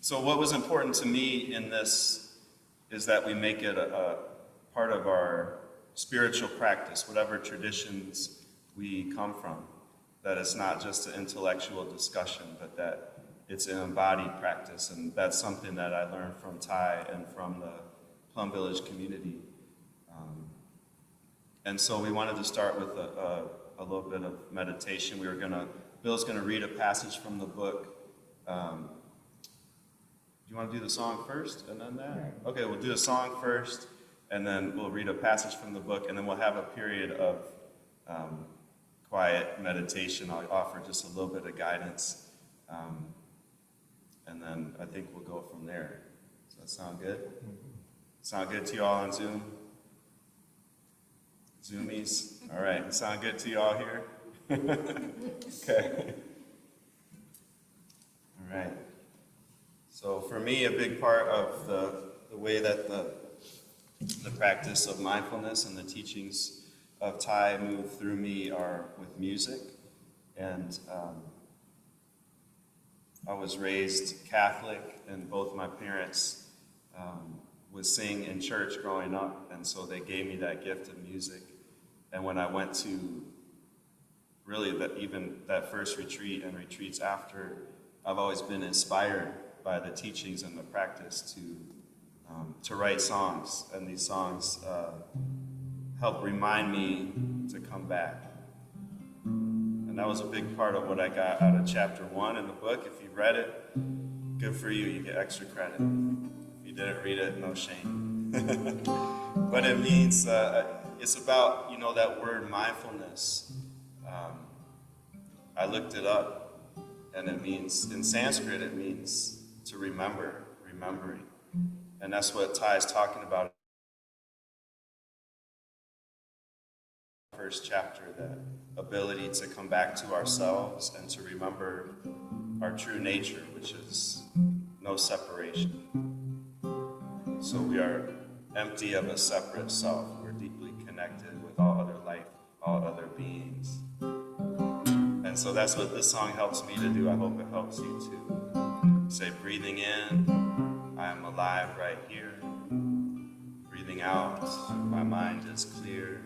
So what was important to me in this is that we make it a part of our spiritual practice, whatever traditions we come from, that it's not just an intellectual discussion, but that it's an embodied practice. And that's something that I learned from Thai and from the Plum Village community. And so we wanted to start with a little bit of meditation. Bill's gonna read a passage from the book. Do you want to do the song first and then that? Okay, we'll do a song first, and then we'll read a passage from the book, and then we'll have a period of quiet meditation. I'll offer just a little bit of guidance, and then I think we'll go from there. Does that sound good? Sound good to you all on Zoom? Zoomies? All right, sound good to you all here? Okay. All right. So for me, a big part of the way that the practice of mindfulness and the teachings of Thai move through me are with music. And I was raised Catholic, and both my parents would sing in church growing up, and so they gave me that gift of music. And when I went to really even that first retreat and retreats after, I've always been inspired by the teachings and the practice to write songs, and these songs help remind me to come back. And that was a big part of what I got out of chapter 1 in the book. If you read it, good for you, you get extra credit. If you didn't read it, no shame. But it means, it's about, that word mindfulness. I looked it up, and it means, in Sanskrit, it means to remember, remembering. And that's what Thai is talking about. First chapter, that ability to come back to ourselves and to remember our true nature, which is no separation. So we are empty of a separate self. We're deeply connected with all other life, all other beings. And so that's what this song helps me to do. I hope it helps you too. Say, breathing in, I am alive right here. Breathing out, my mind is clear.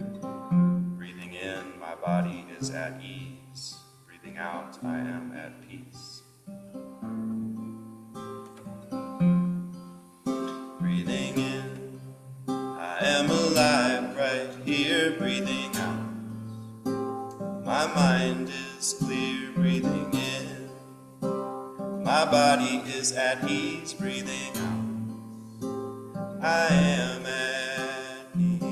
Breathing in, my body is at ease. Breathing out, I am at peace. Breathing in, I am alive right here. Breathing out, my mind is clear. Breathing in, my body is at ease. Breathing out, I am at peace.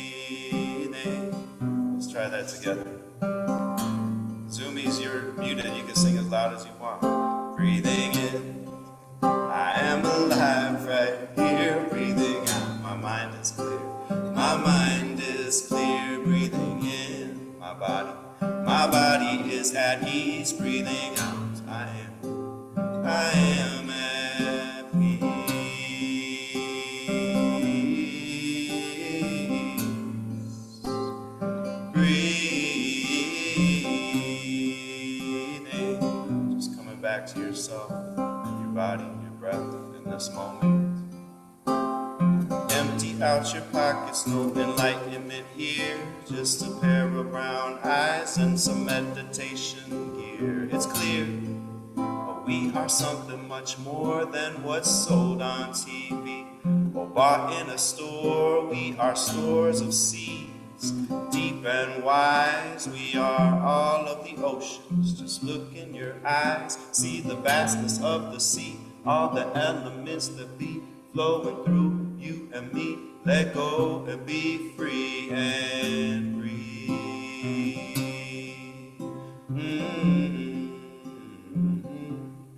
Breathing. Let's try that together. Zoomies, you're muted. You can sing as loud as you want. Breathing in, I am alive right here. Breathing out, my mind is clear. My mind is clear. Breathing in, my body is at ease. Breathing out, I am at peace. Breathing, just coming back to yourself, your body, your breath in this moment. Empty out your pockets, no enlightenment here. Just a pair of brown eyes and some meditation gear. It's clear, but we are something much more than what's sold on TV or bought in a store. We are stores of seeds, deep and wise. We are all of the oceans. Just look in your eyes, see the vastness of the sea, all the elements that be flowing through you and me. Let go and be free and breathe.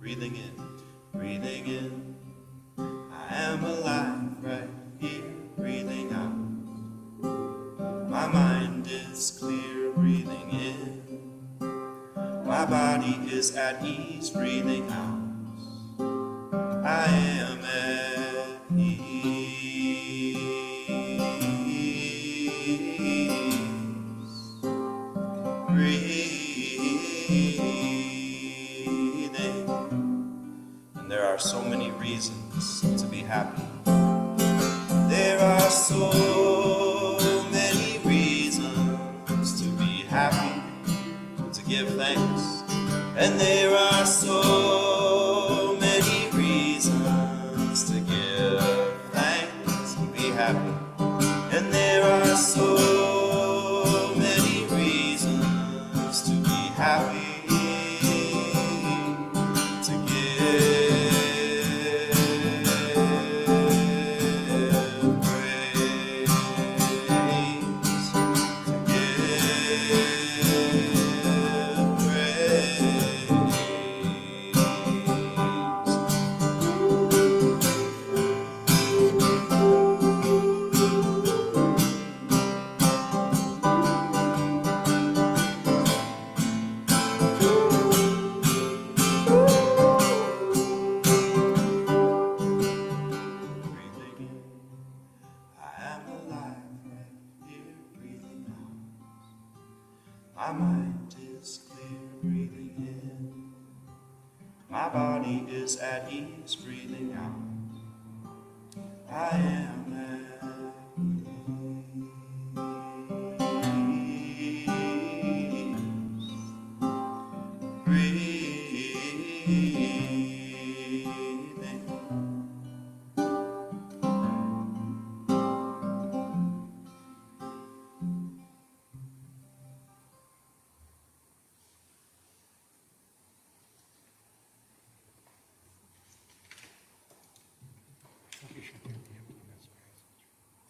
Breathing in, I am alive right here. Breathing out, my mind is clear. Breathing in, my body is at ease. Breathing out, I am at peace. breathing. And there are so many reasons to be happy. There are so many reasons to be happy, to give thanks. And there are so many reasons to give thanks and be happy. And there are so many reasons to be happy, to give praise, to give praise. Breathing in, I am alive right here, breathing out. My mind is clear, breathing in. My body is at ease, breathing out. I am at ease, breathing.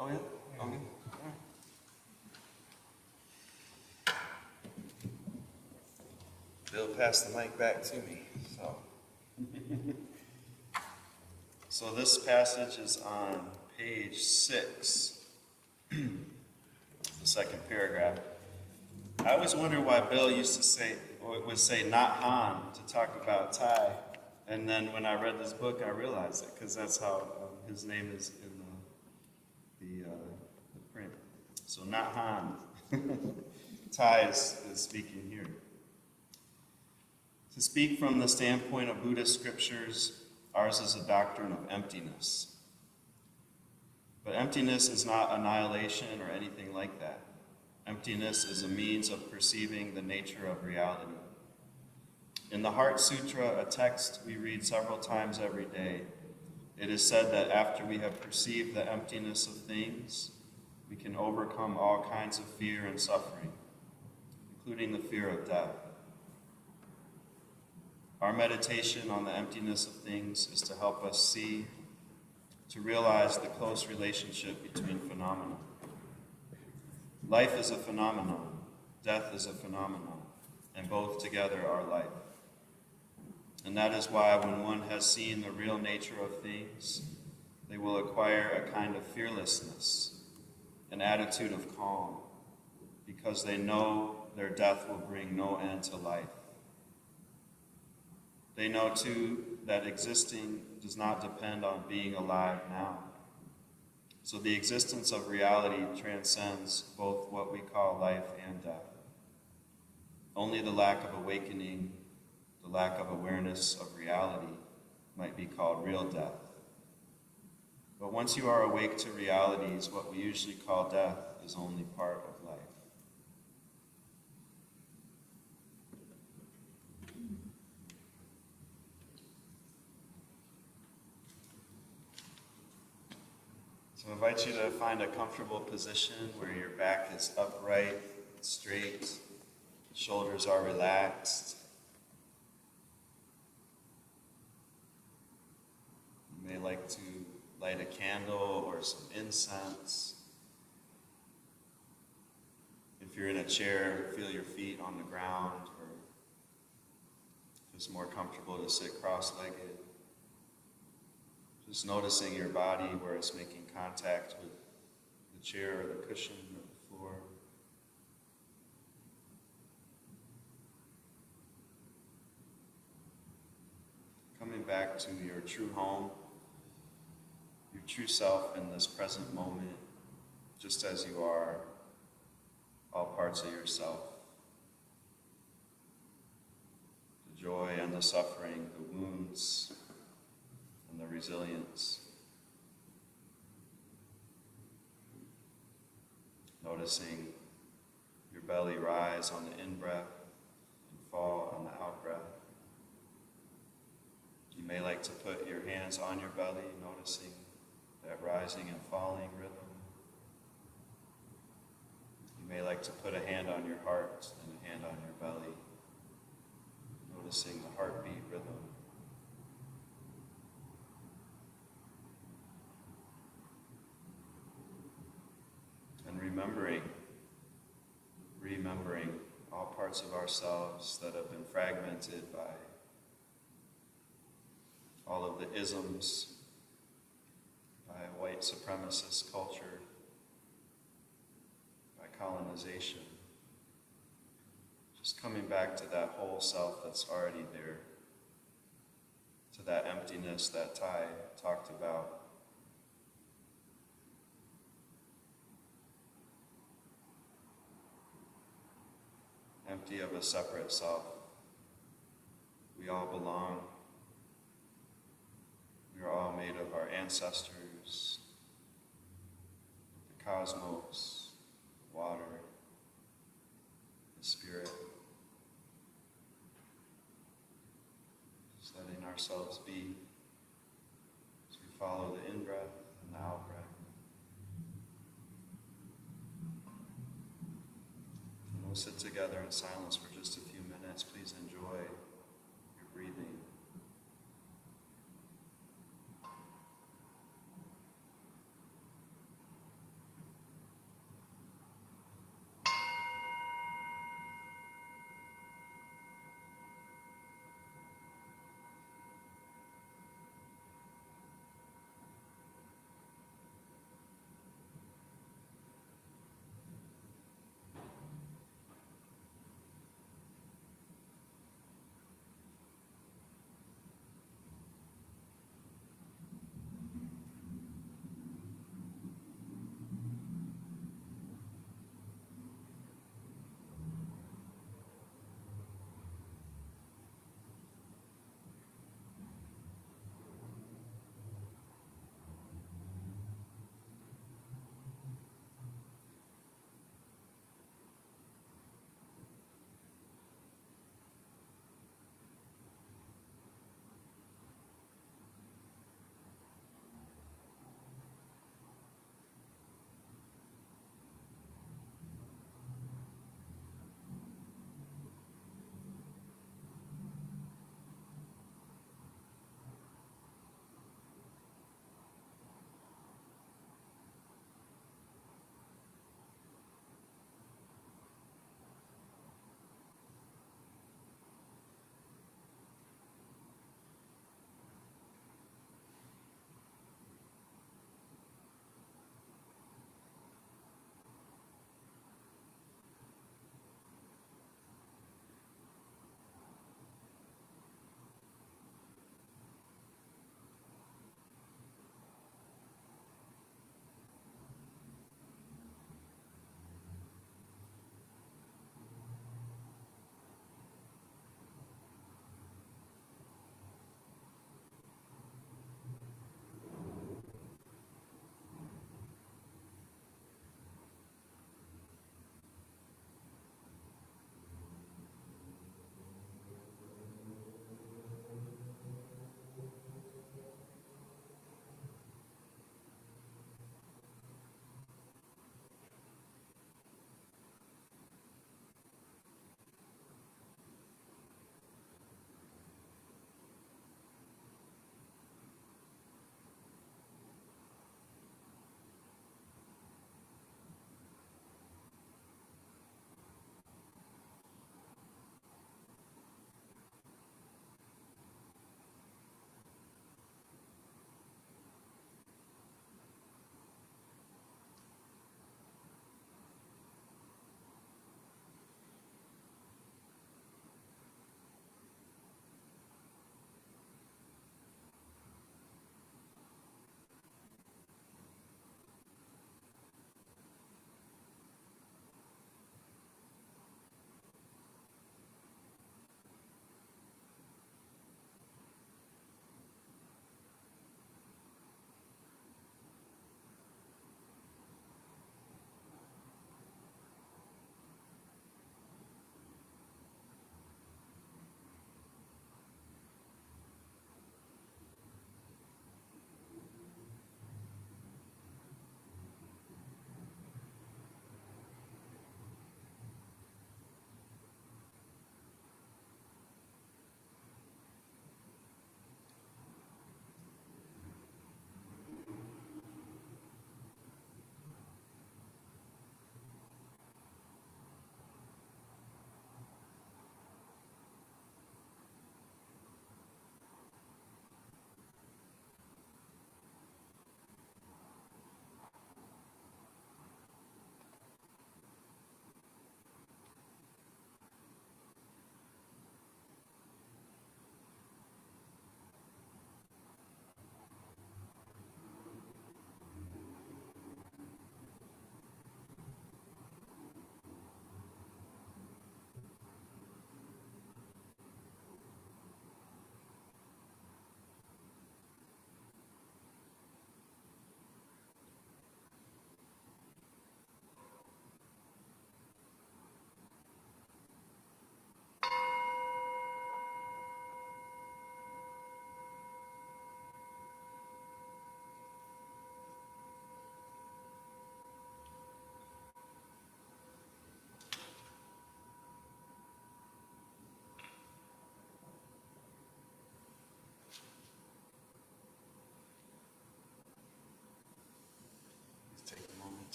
Oh yeah? Okay. All right. Bill passed the mic back to me. So this passage is on page 6, the second paragraph. I always wonder why Bill would say Nhat Hanh to talk about Thai, and then when I read this book, I realized it because that's how his name is in the print. So Nhat Hanh, Thai is speaking here. To speak from the standpoint of Buddhist scriptures, ours is a doctrine of emptiness. But emptiness is not annihilation or anything like that. Emptiness is a means of perceiving the nature of reality. In the Heart Sutra, a text we read several times every day, it is said that after we have perceived the emptiness of things, we can overcome all kinds of fear and suffering, including the fear of death. Our meditation on the emptiness of things is to help us see, to realize the close relationship between phenomena. Life is a phenomenon, death is a phenomenon, and both together are life. And that is why when one has seen the real nature of things, they will acquire a kind of fearlessness, an attitude of calm, because they know their death will bring no end to life. They know, too, that existing does not depend on being alive now. So the existence of reality transcends both what we call life and death. Only the lack of awakening, the lack of awareness of reality, might be called real death. But once you are awake to realities, what we usually call death is only part of life. So I invite you to find a comfortable position where your back is upright, straight, shoulders are relaxed. You may like to light a candle or some incense. If you're in a chair, feel your feet on the ground, or if it's more comfortable to sit cross-legged. Just noticing your body where it's making contact with the chair or the cushion or the floor. Coming back to your true home, your true self in this present moment, just as you are, all parts of yourself. joy and the suffering, the wounds and the resilience. Noticing your belly rise on the in-breath and fall on the out-breath. You may like to put your hands on your belly, noticing that rising and falling rhythm. You may like to put a hand on your heart and a hand on your belly, noticing the heartbeat rhythm. And remembering all parts of ourselves that have been fragmented by all of the isms, by a white supremacist culture, by colonization. Just coming back to that whole self that's already there, to that emptiness that Thai talked about. Empty of a separate self. We all belong. We are all made of our ancestors, the cosmos, the water, the spirit. Just letting ourselves be as we follow the in-breath and the out-breath. And we'll sit together in silence for just a few minutes. Please enjoy your breathing.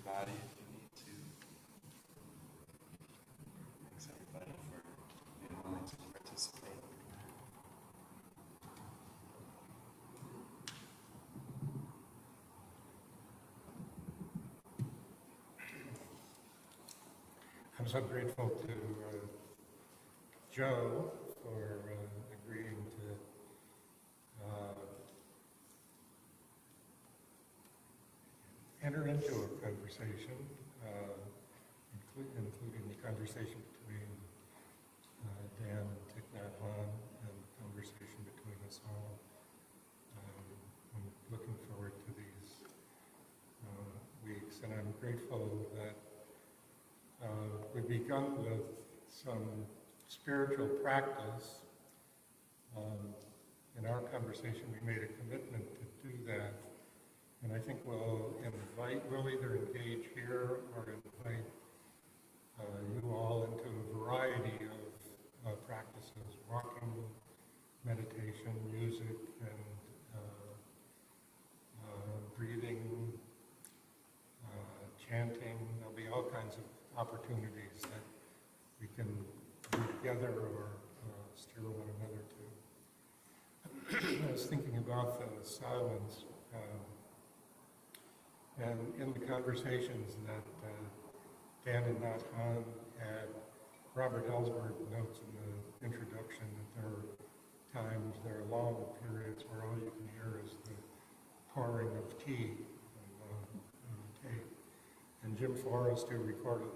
body if you need to. Thanks everybody for being willing to participate. I'm so grateful to Joe for agreeing to enter into a conversation, including the conversation between Dan and Thich Nhat Hanh and the conversation between us all. I'm looking forward to these weeks, and I'm grateful that we've begun with some spiritual practice. In our conversation, we made a commitment to do that. And I think we'll either engage here or invite you all into a variety of practices, walking, meditation, music, and breathing, chanting. There'll be all kinds of opportunities that we can do together or steer one another to. I was thinking about the silence. And in the conversations that Dan and Nhat Hanh had, Robert Ellsberg notes in the introduction that there are long periods where all you can hear is the pouring of tea on the tape. And Jim Forrest, who recorded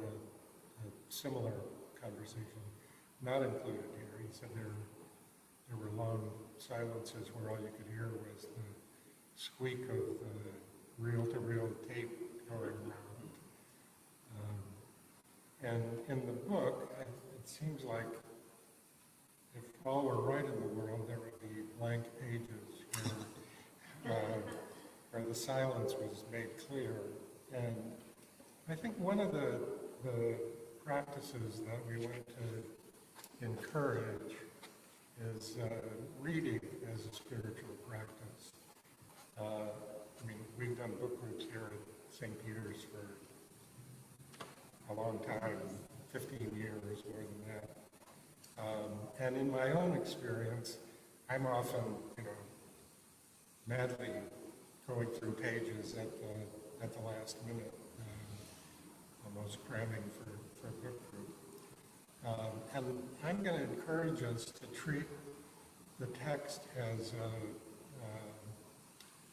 a similar conversation, not included here, he said there were long silences where all you could hear was the squeak of the reel-to-reel tape going around. And in the book, it seems like if all were right in the world, there would be blank pages where the silence was made clear. And I think one of the practices that we want to encourage is reading as a spiritual practice. We've done book groups here at St. Peter's for a long time, 15 years, more than that. And in my own experience, I'm often, madly going through pages at the last minute, almost cramming for a book group. And I'm going to encourage us to treat the text as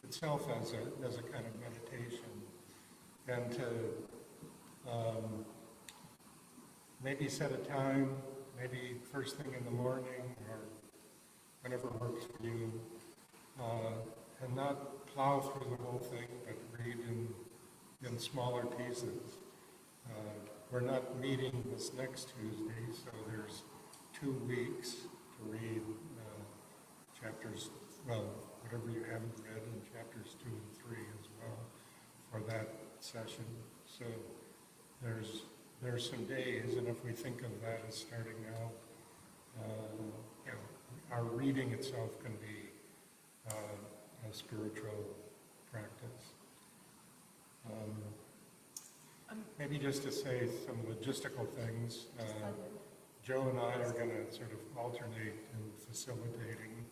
itself as a kind of meditation, and to maybe set a time, maybe first thing in the morning or whenever works for you, and not plow through the whole thing, but read in smaller pieces. We're not meeting this next Tuesday, so there's 2 weeks to read chapters, whatever you haven't read in chapters 2 and 3 as well for that session. So there's some days, and if we think of that as starting now, our reading itself can be a spiritual practice. Maybe just to say some logistical things, Joe and I are going to sort of alternate in facilitating,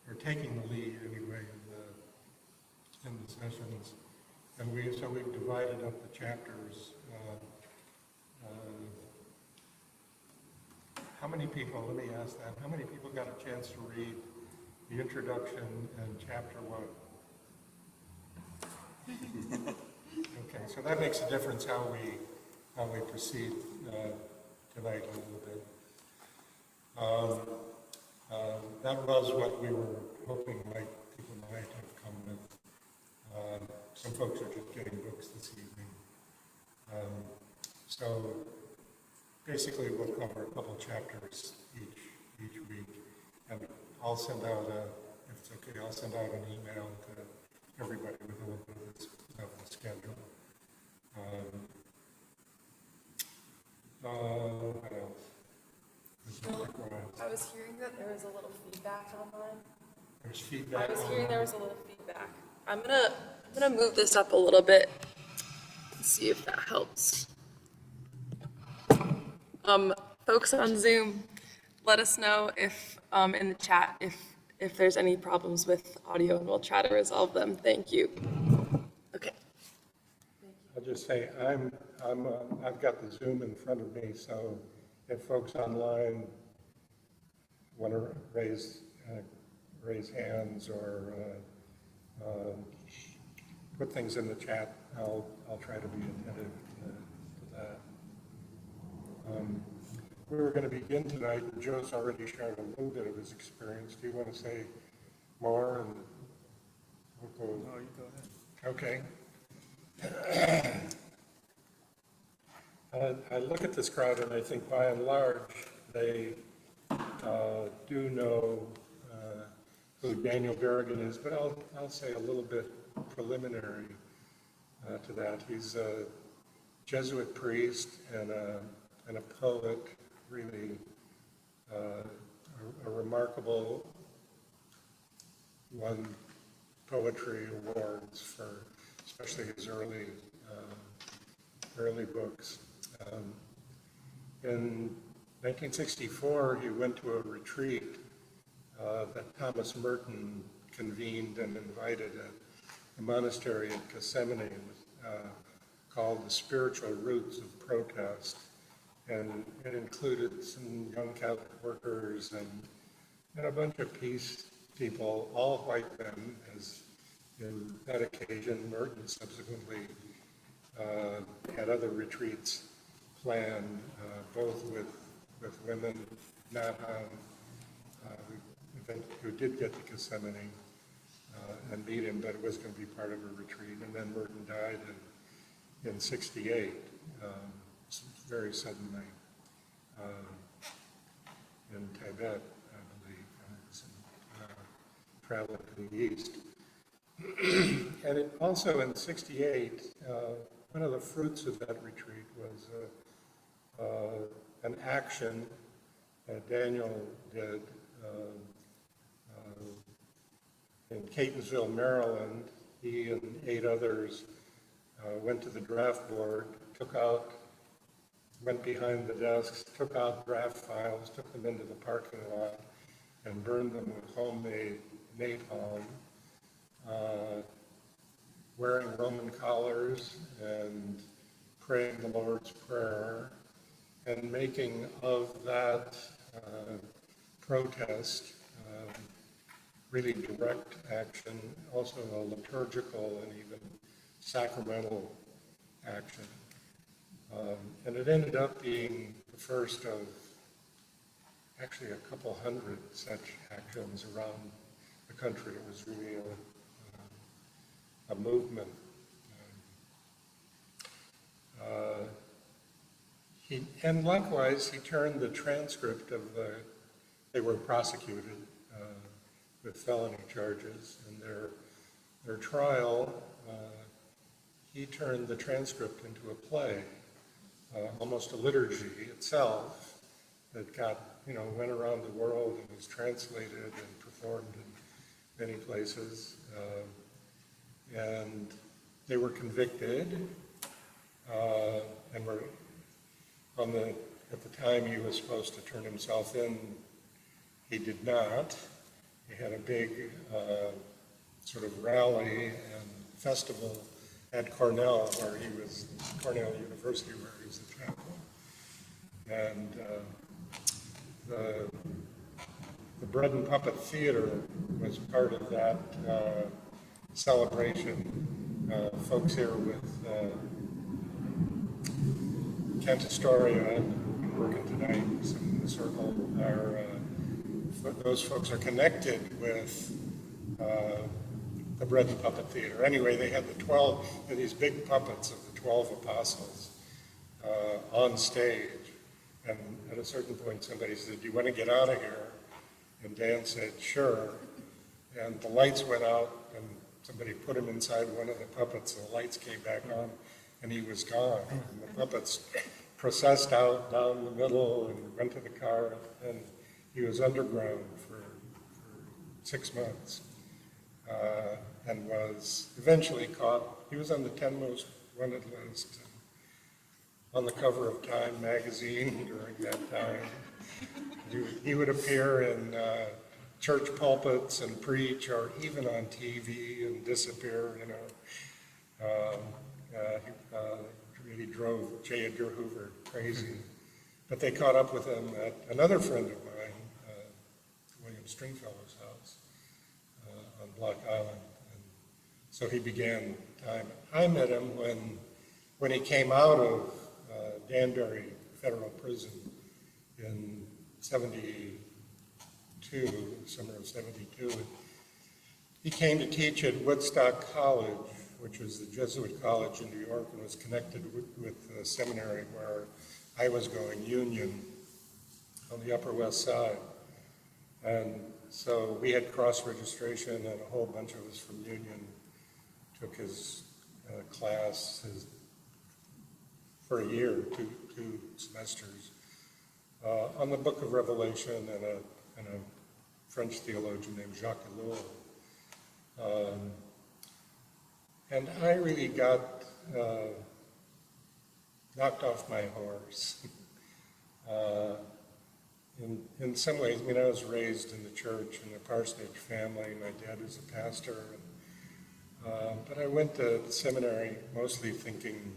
or taking the lead anyway, in the sessions. And we've divided up the chapters. How many people, let me ask that, how many people got a chance to read the introduction and chapter 1? Okay, so that makes a difference how we proceed tonight a little bit. That was what we were hoping people might have come with. Some folks are just getting books this evening. So basically we'll cover a couple chapters each week, and I'll send out if it's okay, I'll send out an email to everybody with a little bit of the schedule. What else? I was hearing that there was a little feedback online. There's feedback. I was hearing there was a little feedback. I'm gonna move this up a little bit see if that helps. Folks on Zoom, let us know if in the chat if there's any problems with audio, and we'll try to resolve them. Thank you. Okay. I'll just say I've got the Zoom in front of me, so if folks online want to raise hands or put things in the chat, I'll try to be attentive to that. We were going to begin tonight, and Joe's already shared a little bit of his experience. Do you want to say more? And we'll go. No, you go ahead. Okay. I look at this crowd and I think by and large they do know who Daniel Berrigan is, but I'll say a little bit preliminary to that. He's a Jesuit priest and a poet, really a remarkable won poetry awards for especially his early books. In 1964, he went to a retreat that Thomas Merton convened and invited at a monastery in Gethsemane called The Spiritual Roots of Protest. And it included some young Catholic workers and a bunch of peace people, all white men, as in that occasion. Merton subsequently had other retreats planned, both with women, Nhat Hanh, who did get to Gethsemane and meet him, but it was going to be part of a retreat. And then Merton died in 68, very suddenly, in Tibet, I believe, traveling to the east. And also in 68, one of the fruits of that retreat was an action that Daniel did in Catonsville, Maryland. He and 8 others went to the draft board, went behind the desks, took out draft files, took them into the parking lot, and burned them with homemade napalm, wearing Roman collars and praying the Lord's Prayer, and making of that protest really direct action, also a liturgical and even sacramental action. And it ended up being the first of actually a couple hundred such actions around the country. It was really a movement. And likewise, he turned the transcript of they were prosecuted with felony charges, and their trial, he turned the transcript into a play, almost a liturgy itself, that went around the world and was translated and performed in many places. And they were convicted, and were at the time he was supposed to turn himself in, he did not. He had a big sort of rally and festival at Cornell University, where he was the chaplain. And the Bread and Puppet Theater was part of that celebration. Folks here with Kent Astoria, working tonight in the circle, those folks are connected with the Bread and Puppet Theater. Anyway, they had these big puppets of the 12 apostles on stage. And at a certain point, somebody said, "Do you want to get out of here?" And Dan said, "Sure." And the lights went out, and somebody put him inside one of the puppets, and the lights came back on, and he was gone. And the puppets processed out down the middle and went to the car, and he was underground for 6 months, and was eventually caught. He was on the 10 most wanted list. On the cover of Time magazine during that time. He would appear in church pulpits and preach, or even on TV and disappear, you know. He really drove J. Edgar Hoover crazy. But they caught up with him at another friend of mine, William Stringfellow's house on Block Island. And so he began Time. I met him when he came out of Danbury Federal Prison in 72, summer of 72. He came to teach at Woodstock College, which was the Jesuit college in New York, and was connected with the seminary where I was going, Union, on the Upper West Side. And so we had cross-registration, and a whole bunch of us from Union took his class for a year, two semesters, on the Book of Revelation and a French theologian named Jacques Ellul. And I really got knocked off my horse. In some ways, I mean, I was raised in the church in a parsonage family. My dad was a pastor. But I went to seminary mostly thinking,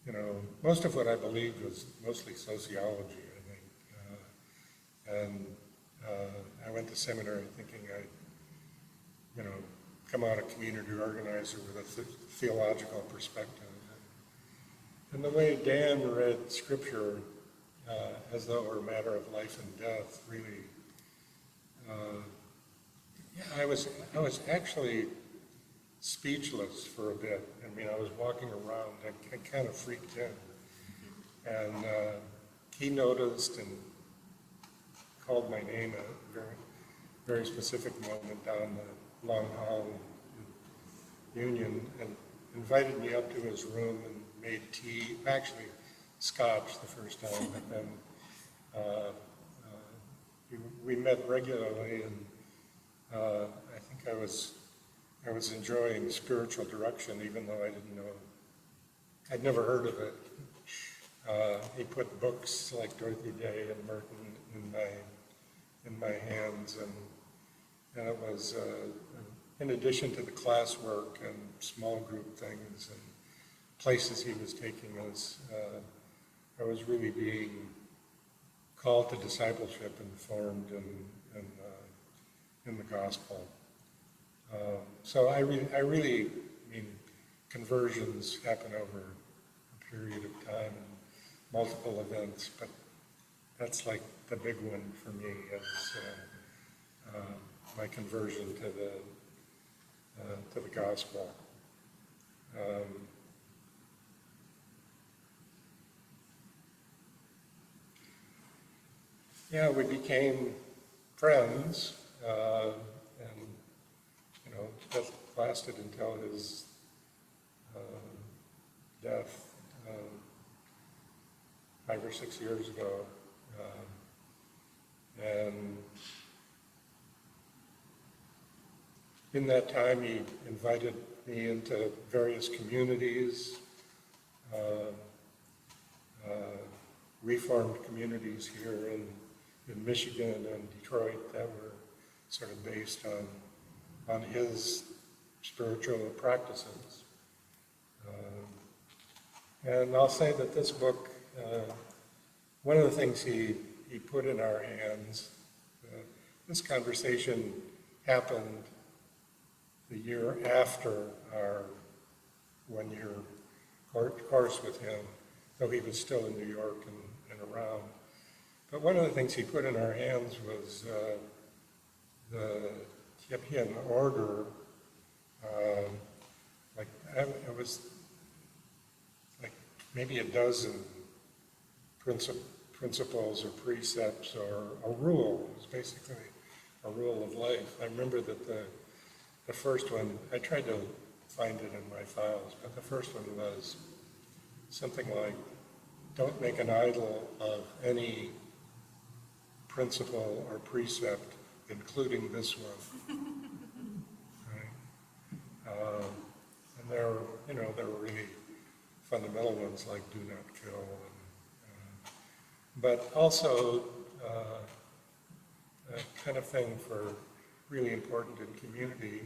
you know, most of what I believed was mostly sociology, I think. And I went to seminary thinking I'd, you know, come out a community organizer with a theological perspective. And the way Dan read Scripture as though it were a matter of life and death, really, I was actually speechless for a bit. I mean, I was walking around, I kind of freaked in. And he noticed and called my name at a very, very specific moment down the long hall in Union, and invited me up to his room and made tea, actually scotch the first time, and then we met regularly, and I think I was enjoying spiritual direction, even though I didn't know, I'd never heard of it. He put books like Dorothy Day and Merton in my hands, and it was, in addition to the classwork and small group things and places he was taking us, I was really being called to discipleship and formed in the gospel. So I really mean, conversions happen over a period of time and multiple events, but that's like the big one for me is my conversion to the gospel. Yeah, we became friends, and you know, that lasted until his death 5 or 6 years ago, and in that time he invited me into various communities, reformed communities here in Michigan and Detroit that were sort of based on his spiritual practices. And I'll say that this book, one of the things he put in our hands, this conversation happened the year after our 1-year course with him, though he was still in New York and around. But one of the things he put in our hands was he had an order, it was like maybe a dozen principles or precepts or a rule. It was basically a rule of life. I remember that the first one, I tried to find it in my files, but the first one was something like, don't make an idol of any principle or precept, including this one. Right? And there were really fundamental ones like do not kill, but also a kind of thing for really important in community,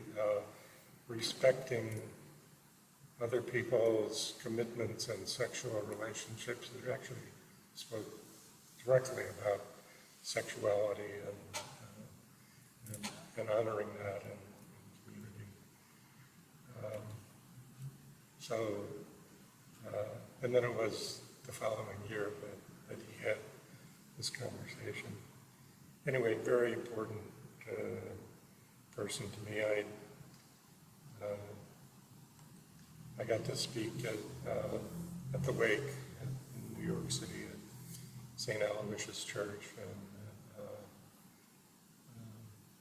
respecting other people's commitments and sexual relationships. That actually spoke directly about sexuality and honoring that in community. And then it was the following year that he had this conversation. Anyway, very important person to me. I got to speak at the wake in New York City at St. Aloysius Church, and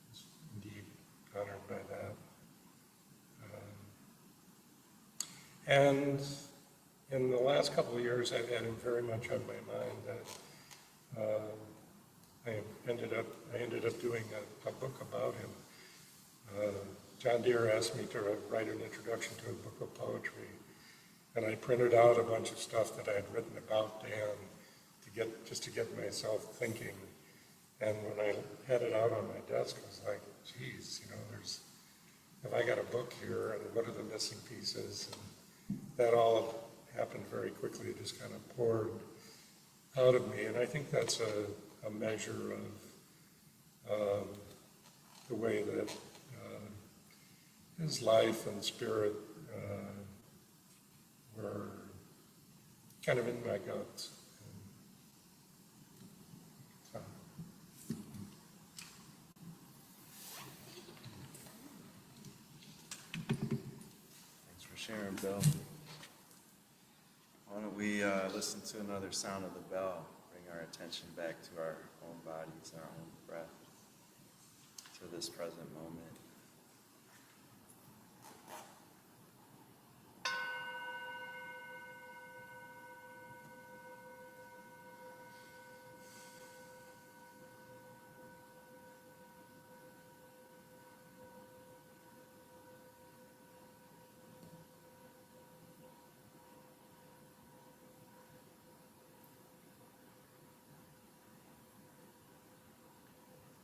was indeed honored by that. And in the last couple of years, I've had him very much on my mind. That I ended up doing a book about him. John Deere asked me to write an introduction to a book of poetry, and I printed out a bunch of stuff that I had written about Dan to get myself thinking. And when I had it out on my desk, I was like, geez, have I got a book here, and what are the missing pieces? And that all happened very quickly. It just kind of poured out of me, and I think that's a measure of the way that his life and spirit were kind of in my guts. Thanks for sharing, Bill. Why don't we listen to another sound of the bell, bring our attention back to our own bodies, our own breath, to this present moment.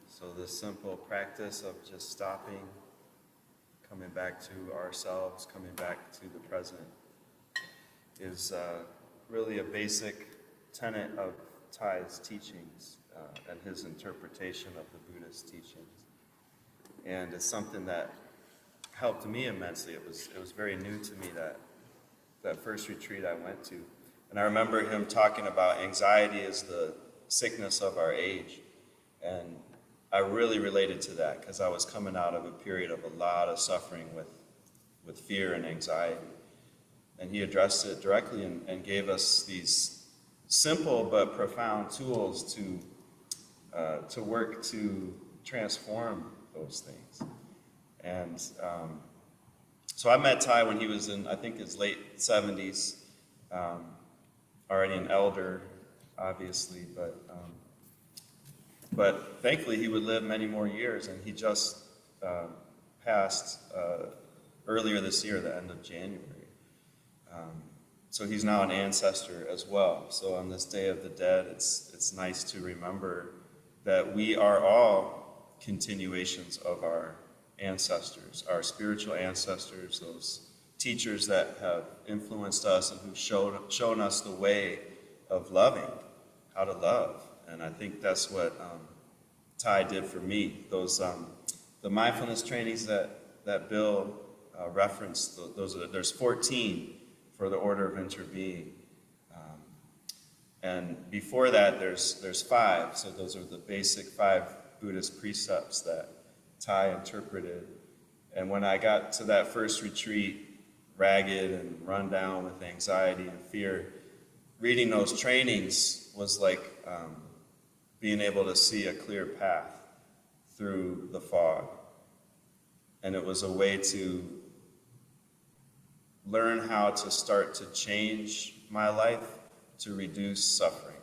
So this simple practice of just stopping, coming back to ourselves, coming back to the present, is really a basic tenet of Thay's teachings and his interpretation of the Buddhist teachings. And it's something that helped me immensely. It was very new to me, that first retreat I went to. And I remember him talking about anxiety is the sickness of our age. And I really related to that because I was coming out of a period of a lot of suffering with fear and anxiety. And he addressed it directly and gave us these simple but profound tools to work to transform those things. And so I met Thich when he was in, I think, his late 70s, already an elder, obviously, but thankfully he would live many more years, and he just passed earlier this year, the end of January. So he's now an ancestor as well. So on this Day of the Dead, it's nice to remember that we are all continuations of our ancestors, our spiritual ancestors, those teachers that have influenced us and who've shown us the way of loving, how to love. And I think that's what Thich did for me. Those the mindfulness trainings that Bill referenced. There's 14 for the order of interbeing, and before that there's 5. So those are the basic 5 Buddhist precepts that Thich interpreted. And when I got to that first retreat, ragged and run down with anxiety and fear, reading those trainings was like being able to see a clear path through the fog. And it was a way to learn how to start to change my life, to reduce suffering,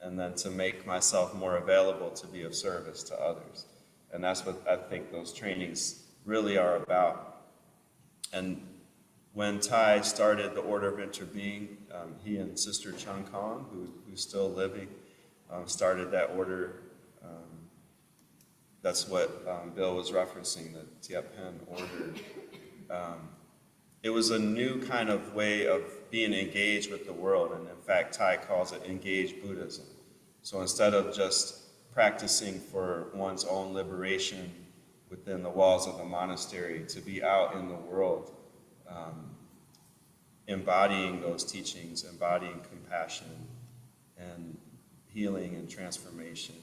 and then to make myself more available to be of service to others. And that's what I think those trainings really are about. And when Thai started the Order of Interbeing, he and Sister Chung Kong, who's still living, started that order. That's what Bill was referencing, the Thich Nhat Hanh order. It was a new kind of way of being engaged with the world, and in fact, Thai calls it engaged Buddhism. So instead of just practicing for one's own liberation within the walls of the monastery, to be out in the world, embodying those teachings, embodying compassion and healing and transformation.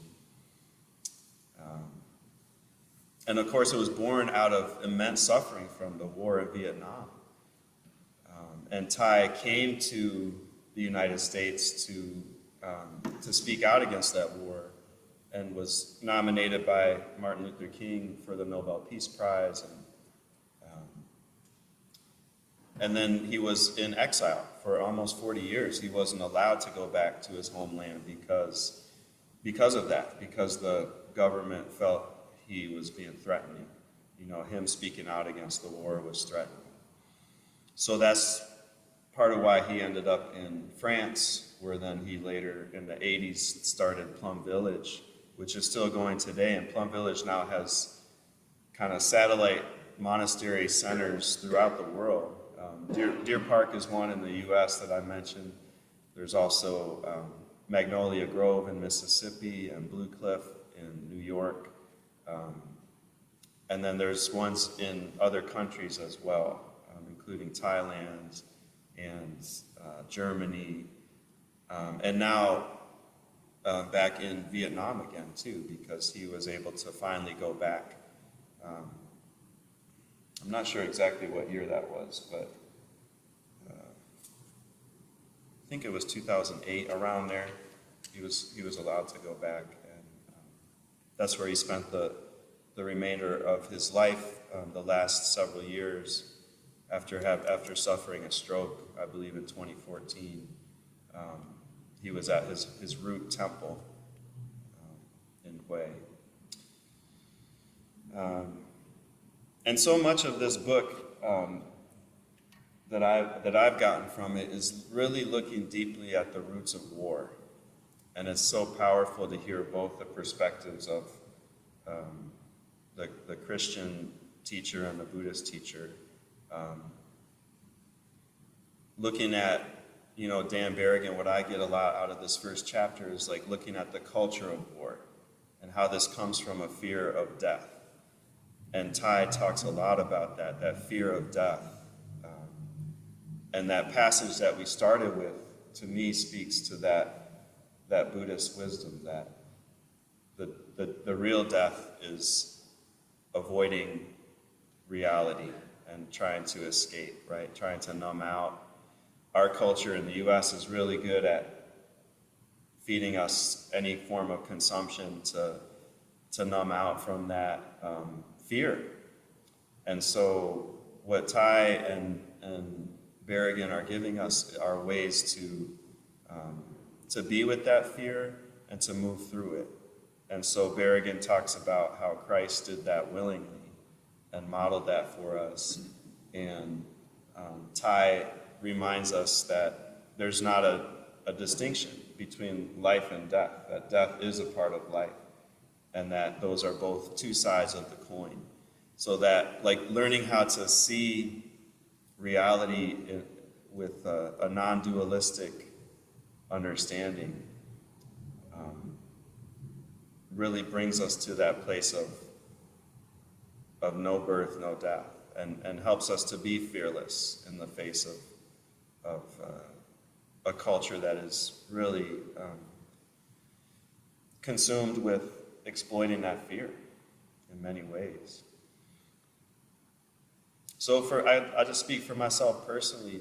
And of course, it was born out of immense suffering from the war in Vietnam. And Thai came to the United States to speak out against that war, and was nominated by Martin Luther King for the Nobel Peace Prize. And then he was in exile for almost 40 years. He wasn't allowed to go back to his homeland because of that, because the government felt he was being threatening. You know, him speaking out against the war was threatening. So that's part of why he ended up in France, where then he later, in the 80s, started Plum Village, which is still going today. And Plum Village now has kind of satellite monastery centers throughout the world. Deer Park is one in the U.S. that I mentioned. There's also Magnolia Grove in Mississippi and Blue Cliff in New York. And then there's ones in other countries as well, including Thailand and Germany, and now back in Vietnam again too, because he was able to finally go back. I'm not sure exactly what year that was, but I think it was 2008, around there. He was allowed to go back, and that's where he spent the remainder of his life, the last several years, after suffering a stroke, I believe in 2014. He was at his root temple in Hue. And so much of this book that I've gotten from it is really looking deeply at the roots of war. And it's so powerful to hear both the perspectives of the Christian teacher and the Buddhist teacher. Looking at, Dan Berrigan, what I get a lot out of this first chapter is like looking at the culture of war and how this comes from a fear of death. And Thai talks a lot about that fear of death. And that passage that we started with, to me, speaks to that Buddhist wisdom, that the real death is avoiding reality and trying to escape, right? Trying to numb out. Our culture in the U.S. is really good at feeding us any form of consumption to numb out from that fear. And so what Thai and Berrigan are giving us are ways to be with that fear and to move through it. And so Berrigan talks about how Christ did that willingly and modeled that for us. And Thai reminds us that there's not a distinction between life and death, that death is a part of life, and that those are both two sides of the coin. So that, like, learning how to see reality with a non-dualistic understanding really brings us to that place of no birth, no death, and helps us to be fearless in the face of a culture that is really consumed with exploiting that fear in many ways. So I just speak for myself personally,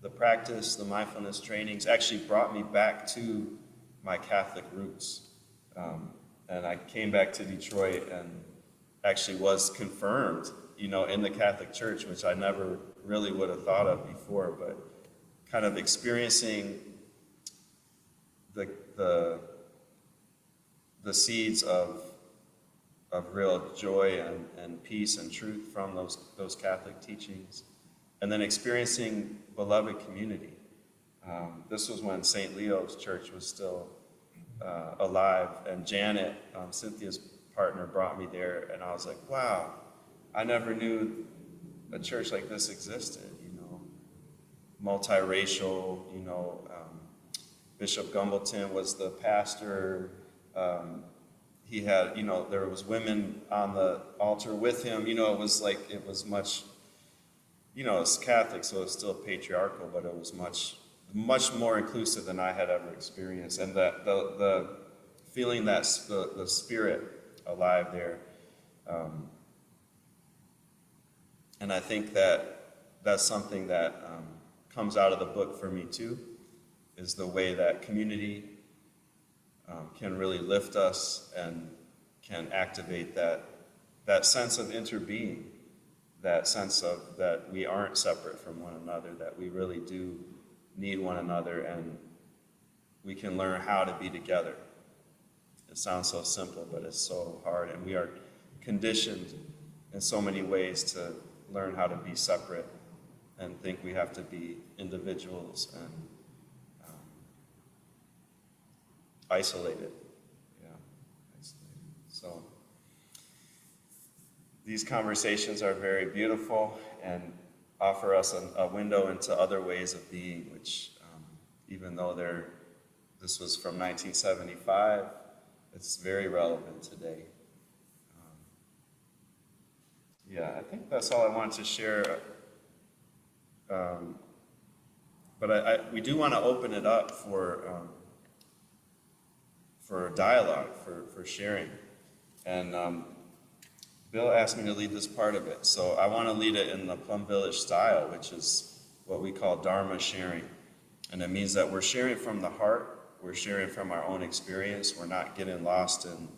the practice, the mindfulness trainings actually brought me back to my Catholic roots. And I came back to Detroit and actually was confirmed, in the Catholic Church, which I never really would have thought of before, but kind of experiencing the seeds of real joy and peace and truth from those Catholic teachings, and then experiencing beloved community. This was when St. Leo's Church was still alive, and Janet, Cynthia's partner, brought me there, and I was like, wow, I never knew a church like this existed, multiracial, Bishop Gumbleton was the pastor. He had, there was women on the altar with him. It was much, it's Catholic, so it's still patriarchal, but it was much more inclusive than I had ever experienced. And the feeling that the spirit alive there. And I think that's something that comes out of the book for me too, is the way that community can really lift us and can activate that sense of interbeing, that sense of that we aren't separate from one another, that we really do need one another, and we can learn how to be together. It sounds so simple, but it's so hard, and we are conditioned in so many ways to learn how to be separate and think we have to be individuals and isolated. Yeah, isolated. So these conversations are very beautiful and offer us a window into other ways of being, which even though this was from 1975, it's very relevant today. I think that's all I wanted to share. But we do want to open it up for dialogue, for sharing. And Bill asked me to lead this part of it, so I want to lead it in the Plum Village style, which is what we call Dharma sharing. And it means that we're sharing from the heart, we're sharing from our own experience, we're not getting lost in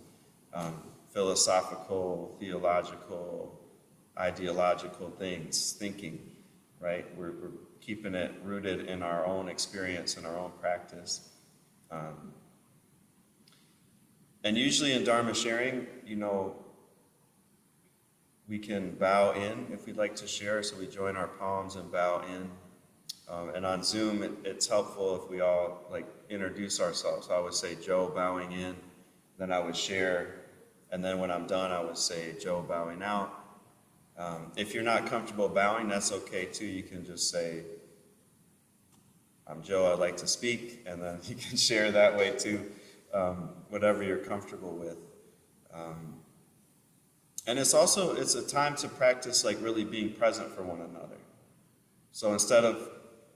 philosophical, theological, ideological thinking, right? We're keeping it rooted in our own experience and our own practice. And usually in Dharma sharing, we can bow in if we'd like to share, so we join our palms and bow in. And on Zoom, it's helpful if we all introduce ourselves. I would say Joe bowing in, then I would share, and then when I'm done, I would say Joe bowing out. If you're not comfortable bowing, that's okay too. You can just say, I'm Joe, I'd like to speak, and then you can share that way too, whatever you're comfortable with. And it's a time to practice really being present for one another. So instead of,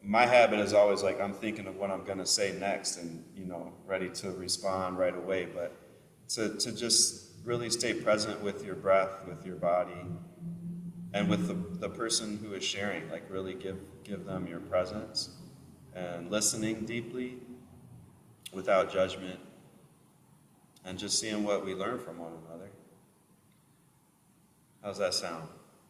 my habit is always I'm thinking of what I'm going to say next and, ready to respond right away, but to just really stay present with your breath, with your body, and with the person who is sharing, really give them your presence and listening deeply without judgment and just seeing what we learn from one another. How's that sound?